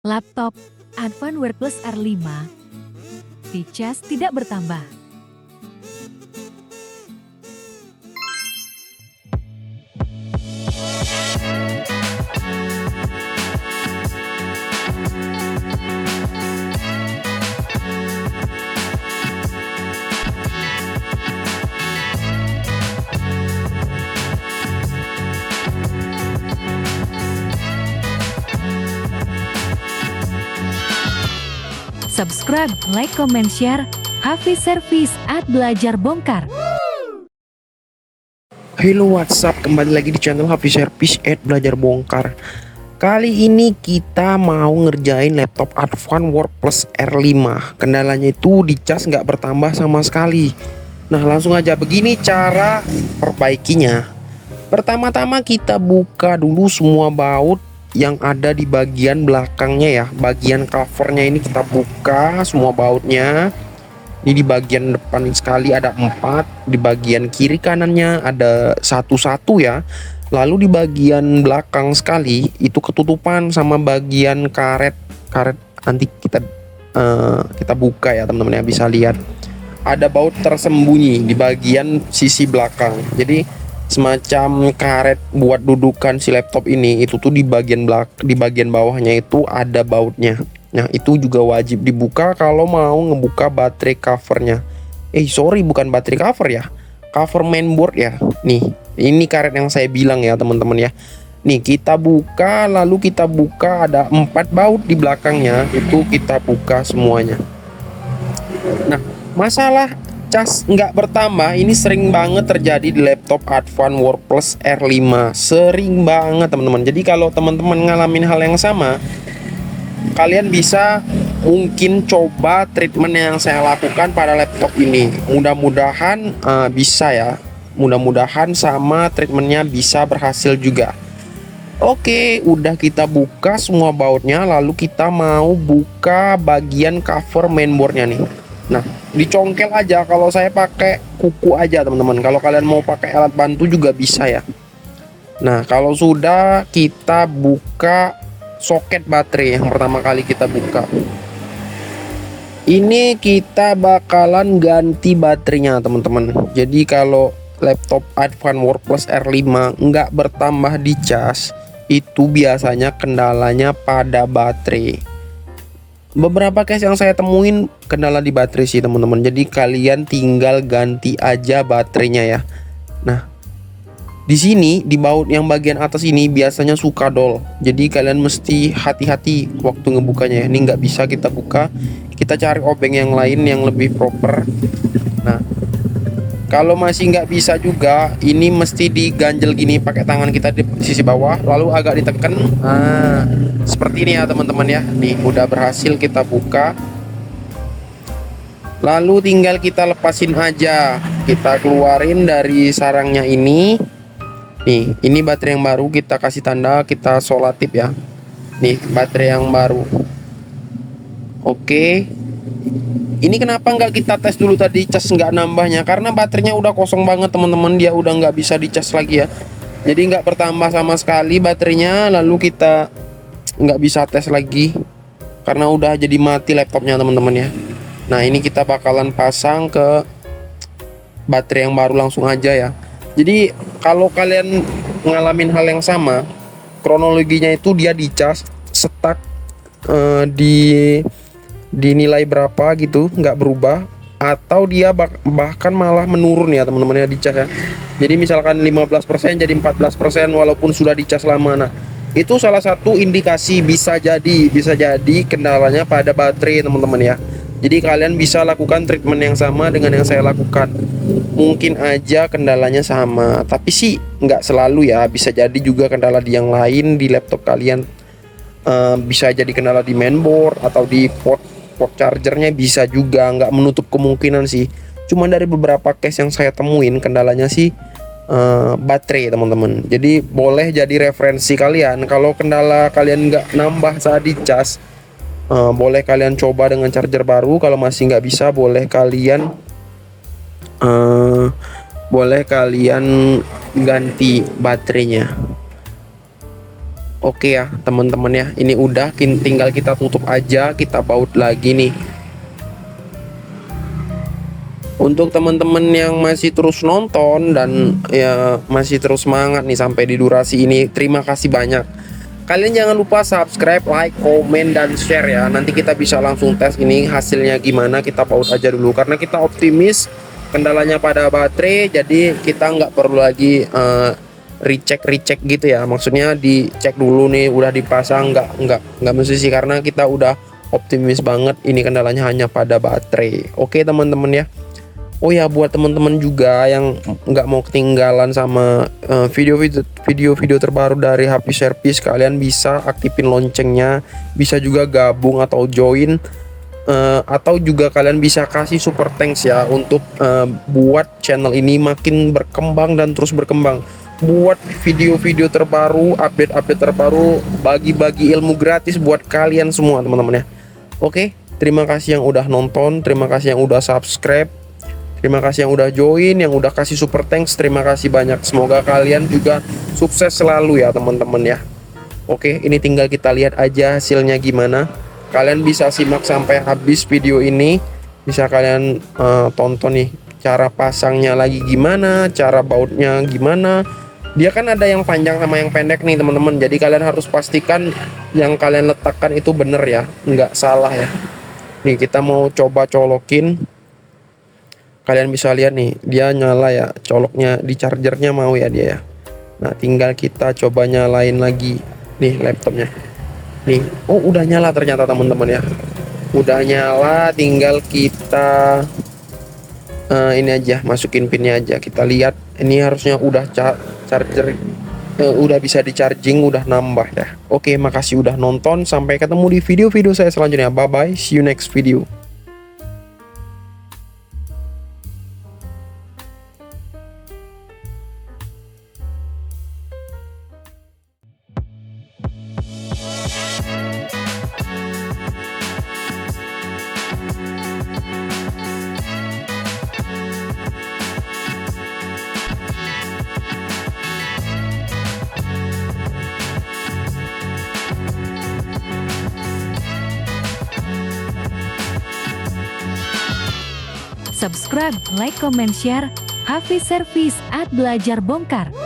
Laptop Advan WordPlus R5 dicas tidak bertambah. Subscribe, like, comment, share. Hafiz Service Belajar Bongkar. Halo WhatsApp, kembali lagi di channel Hafiz Service Belajar Bongkar. Kali ini kita mau ngerjain laptop Advan WordPlus R5. Kendalanya itu dicas nggak bertambah sama sekali. Nah langsung aja, begini cara perbaikinya. Pertama-tama kita buka dulu semua baut yang ada di bagian belakangnya ya. Bagian covernya ini kita buka semua bautnya. Ini di bagian depan sekali ada 4, di bagian kiri kanannya ada satu ya. Lalu di bagian belakang sekali itu ketutupan sama bagian karet nanti kita buka ya teman-teman ya, bisa lihat ada baut tersembunyi di bagian sisi belakang. Jadi semacam karet buat dudukan si laptop ini, itu tuh di bagian bawahnya itu ada bautnya. Nah itu juga wajib dibuka kalau mau ngebuka baterai covernya. Bukan baterai cover ya, cover mainboard ya. Nih ini karet yang saya bilang ya teman-teman ya. Nih kita buka, lalu kita buka ada 4 baut di belakangnya, itu kita buka semuanya. Nah masalah cas nggak bertambah ini sering banget terjadi di laptop Advan WordPlus R5, sering banget teman-teman. Jadi kalau teman-teman ngalamin hal yang sama, kalian bisa mungkin coba treatment yang saya lakukan pada laptop ini. Mudah-mudahan bisa ya, mudah-mudahan sama treatmentnya bisa berhasil juga. Oke, udah kita buka semua bautnya, lalu kita mau buka bagian cover mainboardnya nih. Nah dicongkel aja, kalau saya pakai kuku aja teman-teman. Kalau kalian mau pakai alat bantu juga bisa ya. Nah kalau sudah, kita buka soket baterai yang pertama kali kita buka. Ini kita bakalan ganti baterainya teman-teman. Jadi kalau laptop Advan WordPlus R5 nggak bertambah di cas, itu biasanya kendalanya pada baterai. Beberapa case yang saya temuin kendala di baterai sih teman-teman. Jadi kalian tinggal ganti aja baterainya ya. Nah di sini di baut yang bagian atas ini biasanya suka dol. Jadi kalian mesti hati-hati waktu ngebukanya ya. Ini nggak bisa kita buka, kita cari obeng yang lain yang lebih proper. Nah kalau masih nggak bisa juga, ini mesti diganjel gini pakai tangan kita di sisi bawah, lalu agak ditekan. Nah seperti ini ya teman-teman ya. Nih udah berhasil kita buka, lalu tinggal kita lepasin aja, kita keluarin dari sarangnya ini. Nih ini baterai yang baru, kita kasih tanda, kita solatif ya. Nih baterai yang baru. Oke, ini kenapa nggak kita tes dulu tadi cas nggak nambahnya, karena baterainya udah kosong banget teman-teman, dia udah nggak bisa dicas lagi ya. Jadi nggak bertambah sama sekali baterainya, lalu kita nggak bisa tes lagi karena udah jadi mati laptopnya teman-teman ya. Nah ini kita bakalan pasang ke baterai yang baru langsung aja ya. Jadi kalau kalian ngalamin hal yang sama, kronologinya itu dia dicas stuck di nilai berapa gitu, nggak berubah, atau dia bahkan malah menurun ya teman-teman ya dicas ya. Jadi misalkan 15% jadi 14% walaupun sudah dicas lama. Nah itu salah satu indikasi, bisa jadi kendalanya pada baterai teman-teman ya. Jadi kalian bisa lakukan treatment yang sama dengan yang saya lakukan. Mungkin aja kendalanya sama, tapi sih nggak selalu ya. Bisa jadi juga kendala di yang lain di laptop kalian. Bisa jadi kendala di mainboard atau di port chargernya, bisa juga, nggak menutup kemungkinan sih. Cuman dari beberapa case yang saya temuin kendalanya sih baterai teman-teman. Jadi boleh jadi referensi kalian. Kalau kendala kalian nggak nambah saat dicas, boleh kalian coba dengan charger baru. Kalau masih nggak bisa, boleh kalian ganti baterainya. Oke ya teman-teman ya, ini udah tinggal kita tutup aja, kita baut lagi nih. Untuk teman-teman yang masih terus nonton dan ya masih terus semangat nih sampai di durasi ini, terima kasih banyak. Kalian jangan lupa subscribe, like, komen, dan share ya. Nanti kita bisa langsung tes ini hasilnya gimana. Kita paus aja dulu karena kita optimis kendalanya pada baterai. Jadi kita nggak perlu lagi recheck gitu ya. Maksudnya dicek dulu nih udah dipasang nggak mesti sih, karena kita udah optimis banget ini kendalanya hanya pada baterai. Oke teman-teman ya. Oh ya, buat teman-teman juga yang nggak mau ketinggalan sama video-video terbaru dari Happy Service, kalian bisa aktifin loncengnya, bisa juga gabung atau join, atau juga kalian bisa kasih super thanks ya untuk buat channel ini makin berkembang dan terus berkembang. Buat video-video terbaru, update-update terbaru, bagi-bagi ilmu gratis buat kalian semua teman-teman ya. Oke, terima kasih yang udah nonton, terima kasih yang udah subscribe. Terima kasih yang udah join, yang udah kasih super thanks, terima kasih banyak. Semoga kalian juga sukses selalu ya teman-teman ya. Oke, ini tinggal kita lihat aja hasilnya gimana. Kalian bisa simak sampai habis video ini. Bisa kalian tonton nih cara pasangnya lagi gimana, cara bautnya gimana. Dia kan ada yang panjang sama yang pendek nih teman-teman. Jadi kalian harus pastikan yang kalian letakkan itu bener ya, nggak salah ya. Nih kita mau coba colokin. Kalian bisa lihat nih, dia nyala ya, coloknya di chargernya mau ya dia ya. Nah, tinggal kita coba nyalain lagi nih laptopnya. Nih, oh udah nyala ternyata teman-teman ya. Udah nyala, tinggal kita ini aja, masukin pinnya aja. Kita lihat, ini harusnya udah charger, udah bisa di charging, udah nambah ya. Oke, makasih udah nonton. Sampai ketemu di video-video saya selanjutnya. Bye bye, see you next video. Subscribe, like, comment, share. Hafiz Service at Belajar Bongkar.